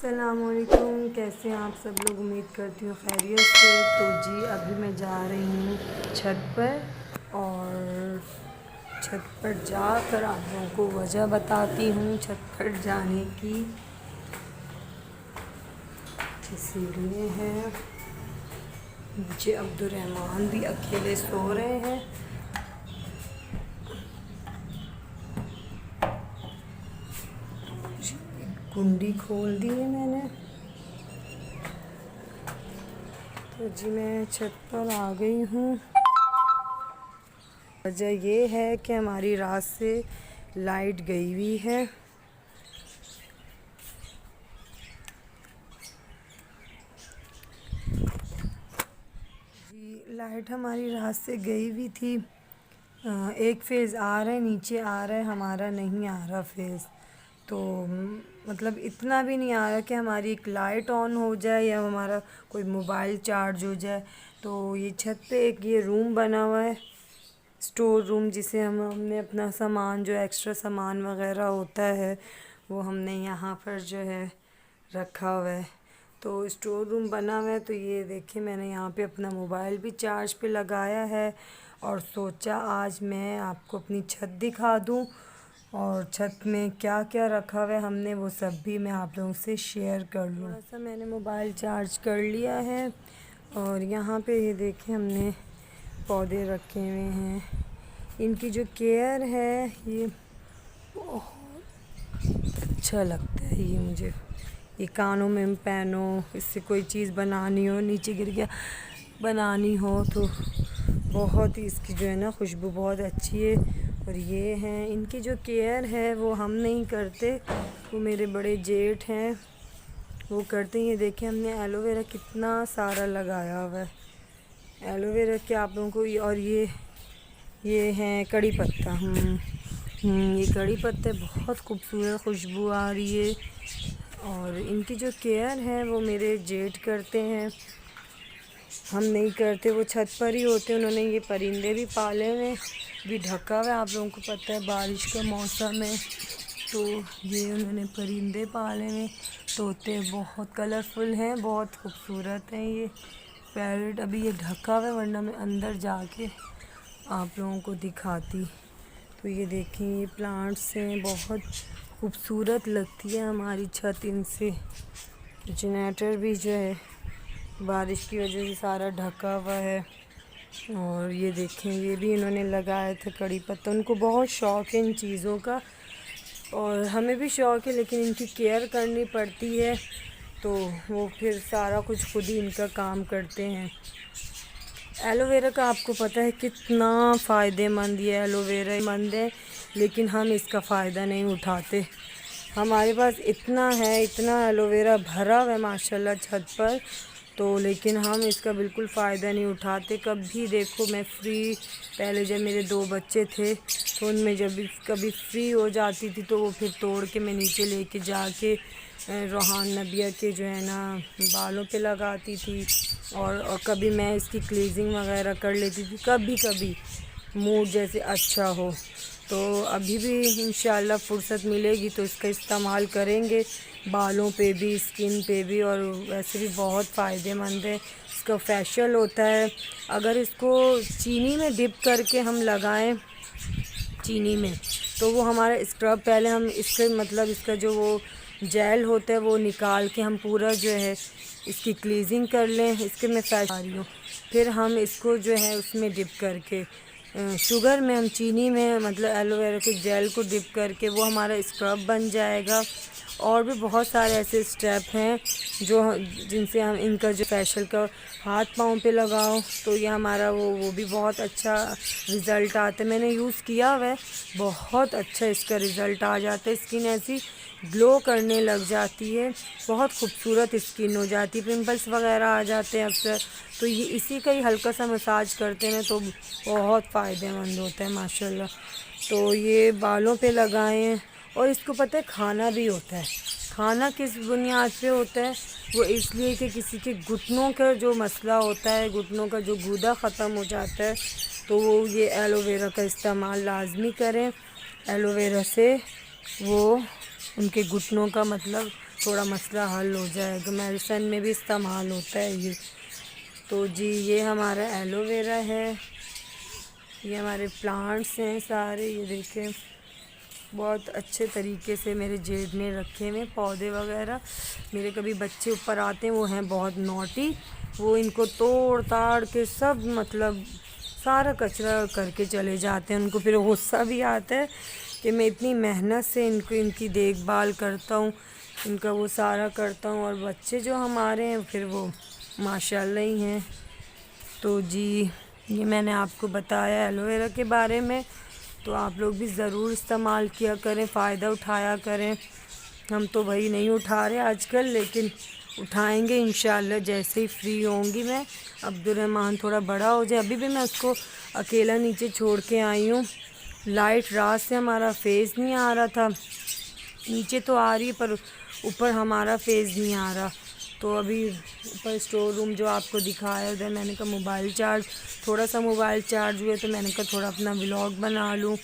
السلام علیکم، کیسے ہیں آپ سب لوگ؟ امید کرتی ہوں خیریت سے۔ تو جی ابھی میں جا رہی ہوں چھت پر، اور چھت پر جا کر آپ لوگوں کو وجہ بتاتی ہوں چھت پر جانے کی۔ سیڑھیاں ہیں، نیچے عبدالرحمن بھی اکیلے سو رہے ہیں۔ کنڈی کھول دی ہے میں نے، تو جی میں چھت پر آ گئی ہوں۔ وجہ یہ ہے کہ ہماری رات سے لائٹ گئی ہوئی ہے۔ جی لائٹ ہماری رات سے گئی ہوئی تھی، ایک فیز آ رہا ہے، نیچے آ رہا ہے، ہمارا نہیں آ رہا فیز۔ تو مطلب اتنا بھی نہیں آ رہا کہ ہماری ایک لائٹ آن ہو جائے یا ہمارا کوئی موبائل چارج ہو جائے۔ تو یہ چھت پہ ایک یہ روم بنا ہوا ہے، اسٹور روم، جسے ہم نے اپنا سامان جو ایکسٹرا سامان وغیرہ ہوتا ہے وہ ہم نے یہاں پر جو ہے رکھا ہوا ہے۔ تو اسٹور روم بنا ہوا ہے، تو یہ دیکھیں میں نے یہاں پہ اپنا موبائل بھی چارج پہ لگایا ہے، اور سوچا آج میں آپ کو اپنی چھت دکھا دوں، اور چھت میں کیا کیا رکھا ہوا ہے ہم نے وہ سب بھی میں آپ لوگوں سے شیئر کر لوں۔ تھوڑا سا میں نے موبائل چارج کر لیا ہے، اور یہاں پہ یہ دیکھیں ہم نے پودے رکھے ہوئے ہیں۔ ان کی جو کیئر ہے یہ بہت اچھا لگتا ہے، یہ مجھے یہ کانوں میں پہنو، اس سے کوئی چیز بنانی ہو، نیچے گر گیا بنانی ہو تو بہت ہی اس کی جو ہے نا خوشبو بہت اچھی ہے۔ اور یہ ہیں ان کی جو کیئر ہے وہ ہم نہیں کرتے، وہ میرے بڑے جیٹھ ہیں وہ کرتے ہیں۔ یہ دیکھیں ہم نے ایلو ویرا کتنا سارا لگایا ہوا ہے، ایلو ویرا کے آپ لوگوں کو، اور یہ ہیں کڑی پتہ، یہ کڑی پتہ بہت خوبصورت خوشبو آ رہی ہے، اور ان کی جو کیئر ہے وہ میرے جیٹھ کرتے ہیں، ہم نہیں کرتے، وہ چھت پر ہی ہوتے ہیں۔ انہوں نے یہ پرندے بھی پالے ہوئے، بھی ڈھکا ہوا ہے، آپ لوگوں کو پتہ ہے بارش کا موسم ہے تو یہ انہوں نے پرندے پالے ہوئے، طوطے بہت کلرفل ہیں، بہت خوبصورت ہیں یہ پیرٹ۔ ابھی یہ ڈھکا ہوا ہے، ورنہ میں اندر جا کے آپ لوگوں کو دکھاتی۔ تو یہ دیکھیں یہ پلانٹس ہیں، بہت خوبصورت لگتی ہے ہماری چھت ان سے۔ جنریٹر بھی جو ہے بارش کی وجہ سے سارا ڈھکا ہوا ہے، اور یہ دیکھیں یہ بھی انہوں نے لگایا تھا کڑی پتہ۔ ان کو بہت شوق ہے ان چیزوں کا، اور ہمیں بھی شوق ہے، لیکن ان کی کیئر کرنی پڑتی ہے، تو وہ پھر سارا کچھ خود ہی ان کا کام کرتے ہیں۔ ایلو ویرا کا آپ کو پتہ ہے کتنا فائدہ مند یہ ایلو ویرا مند ہے، لیکن ہم اس کا فائدہ نہیں اٹھاتے۔ ہمارے پاس اتنا ہے، اتنا ایلو ویرا بھرا ہوا ہے ماشاءاللہ چھت پر، تو لیکن ہم اس کا بالکل فائدہ نہیں اٹھاتے۔ کبھی دیکھو میں فری، پہلے جب میرے 2 بچے تھے تو ان میں جب بھی کبھی فری ہو جاتی تھی تو وہ پھر توڑ کے میں نیچے لے کے جا کے روحان نبیہ کے جو ہے نا بالوں پہ لگاتی تھی، اور کبھی میں اس کی کلیزنگ وغیرہ کر لیتی تھی، کبھی موڈ جیسے اچھا ہو۔ تو ابھی بھی انشاءاللہ فرصت ملے گی تو اس کا استعمال کریں گے، بالوں پہ بھی، اسکن پہ بھی، اور ویسے بھی بہت فائدہ مند ہے۔ اس کا فیشیل ہوتا ہے، اگر اس کو چینی میں ڈپ کر کے ہم لگائیں، چینی میں، تو وہ ہمارا اسکرب، پہلے ہم اس کے مطلب اس کا جو وہ جیل ہوتا ہے وہ نکال کے ہم پورا جو ہے اس کی کلیزنگ کر لیں، اس کے میں پھر ہم اس کو جو ہے اس میں ڈپ کر کے شوگر میں، ہم چینی میں مطلب ایلو ویرا کے جیل کو ڈپ کر کے وہ ہمارا اسکرب بن جائے گا۔ اور بھی بہت سارے ایسے اسٹیپ ہیں جن سے ہم ان کا جو فیشیل کا ہاتھ پاؤں پہ لگاؤ تو یہ ہمارا وہ بھی بہت اچھا رزلٹ آتا ہے۔ میں نے یوز کیا ہوا ہے، بہت اچھا اس کا رزلٹ آ جاتا ہے، اسکن ایسی گلو کرنے لگ جاتی ہے، بہت خوبصورت اسکن ہو جاتی ہے، پمپلس وغیرہ آ جاتے ہیں اکثر، تو یہ اسی کا ہی ہلکا سا مساج کرتے ہیں تو بہت فائدہ مند ہوتا ہے ماشاءاللہ۔ تو یہ بالوں پہ لگائیں، اور اس کو پتہ ہے کھانا بھی ہوتا ہے۔ کھانا کس بنیاد پہ ہوتا ہے؟ وہ اس لیے کہ کسی کے گھٹنوں کا جو مسئلہ ہوتا ہے، گھٹنوں کا جو گودا ختم ہو جاتا ہے، تو وہ یہ ایلو ویرا کا استعمال لازمی کریں۔ ایلو ویرا سے وہ ان کے گھٹنوں کا مطلب تھوڑا مسئلہ حل ہو جائے گا. میڈیسن میں بھی استعمال ہوتا ہے یہ. تو جی یہ ہمارا ایلو ویرا ہے. یہ ہمارے پلانٹس ہیں سارے. یہ دیکھیں بہت اچھے طریقے سے میرے جیڈ نے رکھے ہوئے پودے وغیرہ. میرے کبھی بچے اوپر آتے ہیں، وہ ہیں بہت نوٹی، وہ ان کو توڑ تاڑ کے سب مطلب سارا کچرا کر کے چلے جاتے ہیں. ان کو پھر غصہ بھی آتا ہے کہ میں اتنی محنت سے ان کی دیکھ بھال کرتا ہوں، ان کا وہ سارا کرتا ہوں، اور بچے جو ہمارے ہیں پھر وہ ماشاء اللہ ہی ہیں. تو جی یہ میں نے آپ کو بتایا ایلو ویرا کے بارے میں. تو آپ لوگ بھی ضرور استعمال کیا کریں، فائدہ اٹھایا کریں. ہم تو بھائی نہیں اٹھا رہے آج کل، لیکن اٹھائیں گے انشاءاللہ جیسے ہی فری ہوں گی. میں عبدالرحمن تھوڑا بڑا ہو جائے، ابھی بھی میں اس کو اکیلا نیچے چھوڑ کے آئی ہوں. لائٹ رات سے ہمارا فیز نہیں آ رہا تھا، نیچے تو آ رہی ہے پر اوپر ہمارا فیز نہیں آ رہا. تو ابھی اوپر اسٹور روم جو آپ کو دکھایا ادھر میں نے کہا موبائل چارج، تھوڑا سا موبائل چارج ہوئے تو میں نے کہا تھوڑا اپنا ولاگ بنا لوں.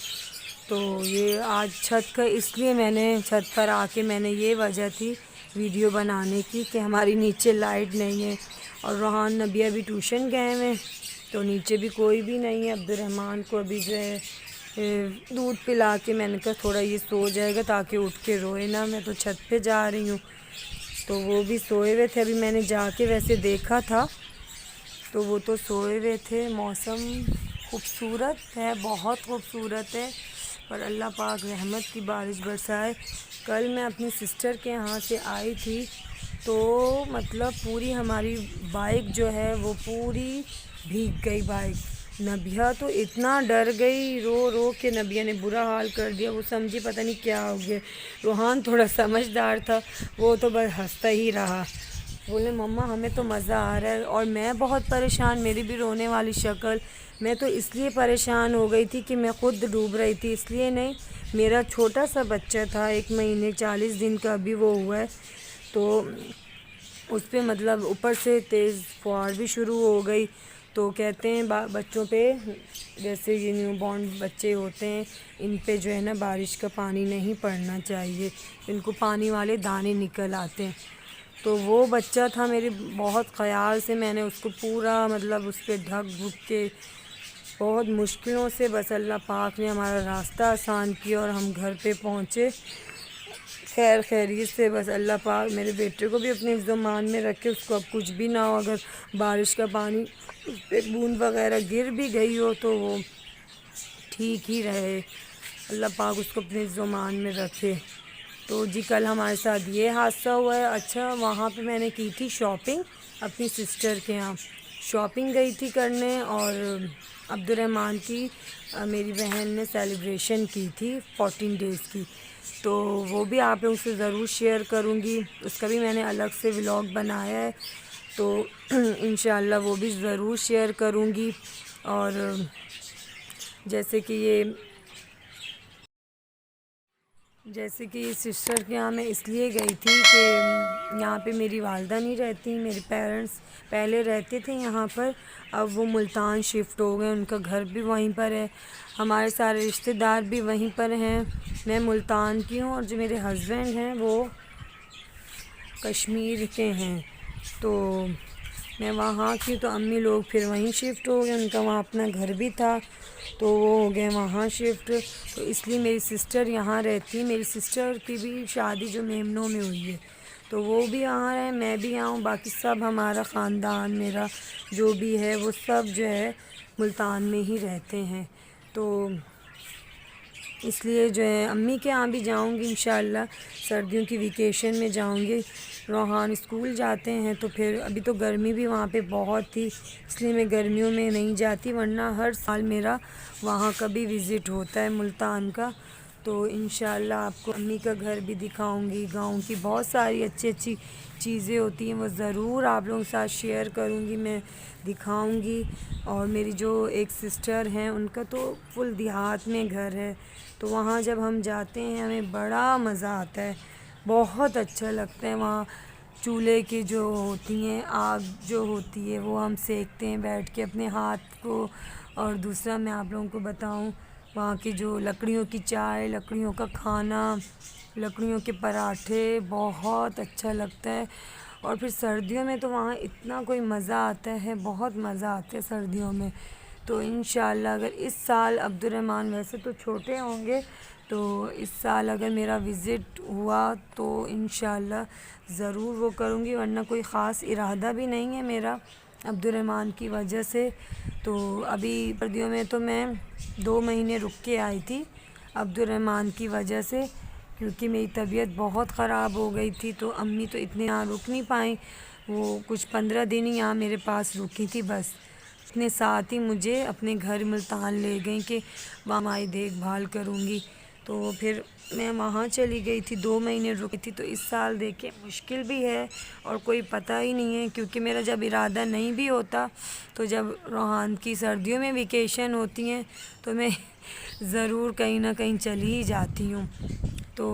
تو یہ آج چھت کا اس لیے میں نے چھت پر آ کے میں نے یہ وجہ تھی ویڈیو بنانے کی کہ ہماری نیچے لائٹ نہیں ہے، اور روحان نبی ابھی ٹیوشن گئے ہوئے، تو نیچے بھی کوئی بھی نہیں ہے. عبدالرحمن کو ابھی جو ہے دودھ پلا کے میں نے کہا تھوڑا یہ سو جائے گا تاکہ اٹھ کے روئے نا. میں تو چھت پہ جا رہی ہوں، تو وہ بھی سوئے ہوئے تھے. ابھی میں نے جا کے ویسے دیکھا تھا تو وہ تو سوئے ہوئے تھے. موسم خوبصورت ہے، بہت خوبصورت ہے، پر اللہ پاک رحمت کی بارش برسائے. کل میں اپنی سسٹر کے یہاں سے آئی تھی تو مطلب پوری ہماری بائک جو ہے وہ پوری بھیگ گئی بائک. نبیہ تو اتنا ڈر گئی، رو رو کے نبیہ نے برا حال کر دیا. وہ سمجھی پتہ نہیں کیا ہو گیا. روحان تھوڑا سمجھدار تھا، وہ تو بس ہنستا ہی رہا، بولے مما ہمیں تو مزہ آ رہا ہے. اور میں بہت پریشان، میری بھی رونے والی شکل. میں تو اس لیے پریشان ہو گئی تھی کہ میں خود ڈوب رہی تھی، اس لیے نہیں. میرا چھوٹا سا بچہ تھا 1 مہینے 40 دن کا ابھی وہ ہوا ہے، تو اس پہ مطلب اوپر سے تیز فوار بھی شروع ہو گئی. تو کہتے ہیں بچوں پہ جیسے یہ نیو بورن بچے ہوتے ہیں ان پہ جو ہے نا بارش کا پانی نہیں پڑنا چاہیے، ان کو پانی والے دانے نکل آتے ہیں. تو وہ بچہ تھا میرے، بہت خیال سے میں نے اس کو پورا مطلب اس پہ ڈھک ڈھک کے بہت مشکلوں سے بس اللہ پاک نے ہمارا راستہ آسان کیا اور ہم گھر پہ پہنچے خیر خیریت سے. بس اللہ پاک میرے بیٹے کو بھی اپنے حفظ و امان میں رکھے، اس کو اب کچھ بھی نہ ہو. اگر بارش کا پانی اس پہ بوند وغیرہ گر بھی گئی ہو تو وہ ٹھیک ہی رہے، اللہ پاک اس کو اپنے حفظ و امان میں رکھے. تو جی کل ہمارے ساتھ یہ حادثہ ہوا ہے. اچھا وہاں پہ میں نے کی تھی شاپنگ اپنی سسٹر کے یہاں، شاپنگ گئی تھی کرنے، اور عبدالرحمن کی میری بہن نے سیلیبریشن کی تھی 14 ڈیز کی، تو وہ بھی آپ لوگوں سے ضرور شیئر کروں گی. اس کا بھی میں نے الگ سے ولاگ بنایا ہے، تو انشاءاللہ وہ بھی ضرور شیئر کروں گی. اور جیسے کہ یہ سسٹر کے یہاں میں اس لیے گئی تھی کہ یہاں پہ میری والدہ نہیں رہتی، میرے پیرنٹس پہلے رہتے تھے یہاں پر، اب وہ ملتان شفٹ ہو گئے، ان کا گھر بھی وہیں پر ہے، ہمارے سارے رشتہ دار بھی وہیں پر ہیں. میں ملتان کی ہوں اور جو میرے ہسبینڈ ہیں وہ کشمیر کے ہیں. تو میں وہاں کی، تو امی لوگ پھر وہیں شفٹ ہو گئے، ان کا وہاں اپنا گھر بھی تھا تو وہ ہو گئے وہاں شفٹ. تو اس لیے میری سسٹر یہاں رہتی. میری سسٹر کی بھی شادی جو میمنوں میں ہوئی ہے تو وہ بھی یہاں ہے، میں بھی یہاں ہوں، باقی سب ہمارا خاندان میرا جو بھی ہے وہ سب جو ہے ملتان میں ہی رہتے ہیں. تو اس لیے جو ہے امی کے یہاں بھی جاؤں گی انشاءاللہ، سردیوں کی ویکیشن میں جاؤں گی. روحان اسکول جاتے ہیں تو پھر ابھی تو گرمی بھی وہاں پہ بہت تھی، اس لیے میں گرمیوں میں نہیں جاتی، ورنہ ہر سال میرا وہاں کا بھی وزٹ ہوتا ہے ملتان کا. تو انشاءاللہ آپ کو امی کا گھر بھی دکھاؤں گی، گاؤں کی بہت ساری اچھی اچھی چیزیں ہوتی ہیں وہ ضرور آپ لوگوں کے ساتھ شیئر کروں گی، میں دکھاؤں گی. اور میری جو ایک سسٹر ہیں ان کا تو فل دیہات میں گھر ہے، تو وہاں جب ہم جاتے ہیں ہمیں بڑا مزہ آتا ہے، بہت اچھا لگتا ہے. وہاں چولہے کی جو ہوتی ہیں آگ جو ہوتی ہے وہ ہم سیکتے ہیں بیٹھ کے اپنے ہاتھ کو. اور دوسرا میں آپ لوگوں کو بتاؤں وہاں کی جو لکڑیوں کی چائے، لکڑیوں کا کھانا، لکڑیوں کے پراٹھے بہت اچھا لگتا ہے۔ اور پھر سردیوں میں تو وہاں اتنا کوئی مزہ آتا ہے، بہت مزہ آتا ہے سردیوں میں۔ تو انشاءاللہ اگر اس سال عبدالرحمن ویسے تو چھوٹے ہوں گے، تو اس سال اگر میرا وزٹ ہوا تو انشاءاللہ ضرور وہ کروں گی، ورنہ کوئی خاص ارادہ بھی نہیں ہے میرا عبدالرحمن کی وجہ سے۔ تو ابھی سردیوں میں تو میں 2 مہینے رک کے آئی تھی عبدالرحمن کی وجہ سے، کیونکہ میری طبیعت بہت خراب ہو گئی تھی، تو امی تو اتنے یہاں رک نہیں پائیں، وہ کچھ 15 دن ہی یہاں میرے پاس رکی تھی بس۔ اتنے ساتھ ہی مجھے اپنے گھر ملتان لے گئیں کہ وہاں ہماری دیکھ بھال کروں گی، تو پھر میں وہاں چلی گئی تھی، 2 مہینے رکی تھی۔ تو اس سال دیکھیں مشکل بھی ہے اور کوئی پتہ ہی نہیں ہے، کیونکہ میرا جب ارادہ نہیں بھی ہوتا تو جب روحان کی سردیوں میں ویکیشن ہوتی ہیں تو میں ضرور کہیں نہ کہیں چلی ہی جاتی ہوں۔ تو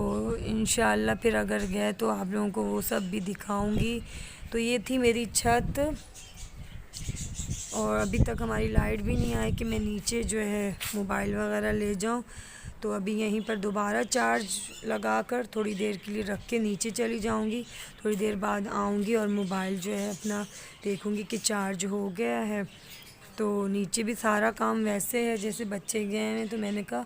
انشاءاللہ پھر اگر گئے تو آپ لوگوں کو وہ سب بھی دکھاؤں گی۔ تو یہ تھی میری چھت، اور ابھی تک ہماری لائٹ بھی نہیں آئی کہ میں نیچے جو ہے موبائل وغیرہ لے جاؤں، تو ابھی یہیں پر دوبارہ چارج لگا کر تھوڑی دیر کے لیے رکھ کے نیچے چلی جاؤں گی، تھوڑی دیر بعد آؤں گی اور موبائل جو ہے اپنا دیکھوں گی کہ چارج ہو گیا ہے۔ تو نیچے بھی سارا کام ویسے ہے جیسے بچے گئے ہیں، تو میں نے کہا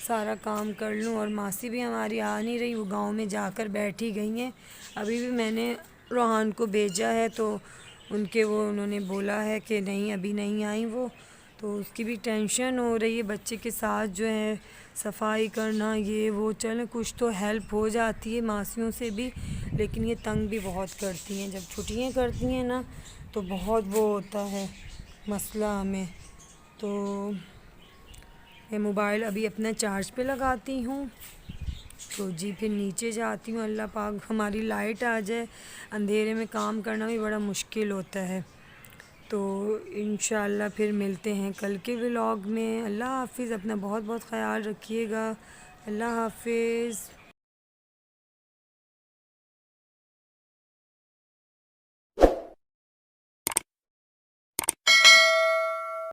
سارا کام کر لوں، اور ماسی بھی ہماری آ نہیں رہی، وہ گاؤں میں جا کر بیٹھی گئی ہیں۔ ابھی بھی میں نے روحان کو بھیجا ہے تو انہوں نے بولا ہے کہ نہیں ابھی نہیں آئیں وہ، تو اس کی بھی ٹینشن ہو رہی ہے بچے کے ساتھ جو ہے صفائی کرنا، یہ وہ، چلیں کچھ تو ہیلپ ہو جاتی ہے ماسیوں سے بھی، لیکن یہ تنگ بھی بہت کرتی ہیں، جب چھٹیاں کرتی ہیں نا تو بہت وہ ہوتا ہے مسئلہ ہمیں۔ تو میں موبائل ابھی اپنا چارج پہ لگاتی ہوں، تو جی پھر نیچے جاتی ہوں، اللہ پاک ہماری لائٹ آ جائے، اندھیرے میں کام کرنا بھی بڑا مشکل ہوتا ہے۔ تو انشاءاللہ پھر ملتے ہیں کل کے ولاگ میں۔ اللہ حافظ، اپنا بہت بہت خیال رکھیے گا، اللہ حافظ۔